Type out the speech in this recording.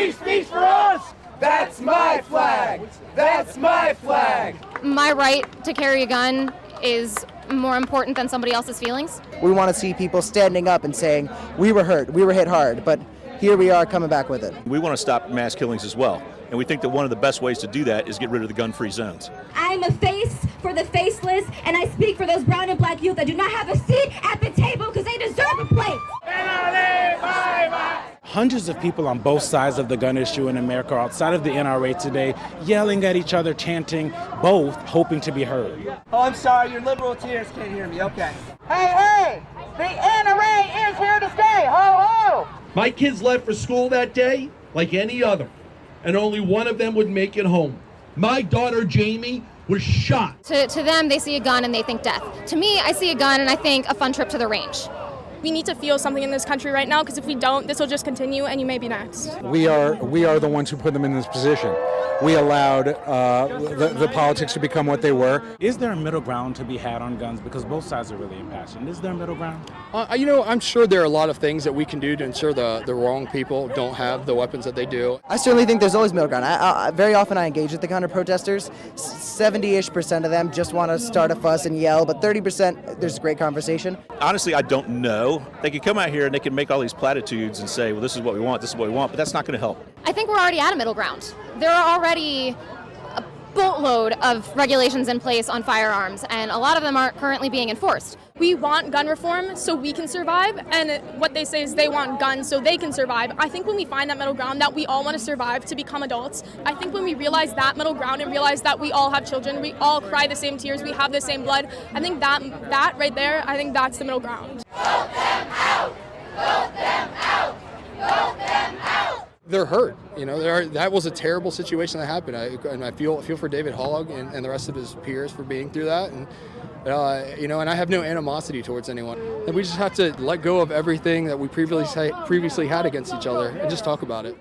Free speech for us! That's my flag! That's my flag! My right to carry a gun is more important than somebody else's feelings. We want to see people standing up and saying, we were hurt, we were hit hard, but here we are coming back with it. We want to stop mass killings as well, and we think that one of the best ways to do that is get rid of the gun-free zones. I'm a face for the faceless, and I speak for those brown and black youth that do not have a seat at the table because they deserve a place. NRA, bye-bye! Hundreds of people on both sides of the gun issue in America are outside of the NRA today, yelling at each other, chanting, both hoping to be heard. Oh, I'm sorry, your liberal tears can't hear me, okay. Hey, the NRA is here to stay, ho, ho! My kids left for school that day like any other, and only one of them would make it home. My daughter, Jamie, was shot. To them, they see a gun and they think death. To me, I see a gun and I think a fun trip to the range. We need to feel something in this country right now, because if we don't, this will just continue and you may be next. We are the ones who put them in this position. We allowed the politics to become what they were. Is there a middle ground to be had on guns? Because both sides are really impassioned. Is there a middle ground? I'm sure there are a lot of things that we can do to ensure the wrong people don't have the weapons that they do. I certainly think there's always middle ground. Very often I engage with the counter protesters. 70-ish% of them just want to start a fuss and yell, but 30% there's great conversation. Honestly, I don't know. They could come out here and they can make all these platitudes and say, well, this is what we want, this is what we want, but that's not going to help. I think we're already at a middle ground. There are already a boatload of regulations in place on firearms, and a lot of them aren't currently being enforced. We want gun reform so we can survive, and what they say is they want guns so they can survive. I think when we find that middle ground, that we all want to survive to become adults, I think when we realize that middle ground and realize that we all have children, we all cry the same tears, we have the same blood, I think that right there, I think that's the middle ground. Vote them out! Vote them out! Vote them out! They're hurt. That was a terrible situation that happened, and I feel for David Hogg and the rest of his peers for being through that, and and I have no animosity towards anyone. And we just have to let go of everything that we previously had against each other and just talk about it.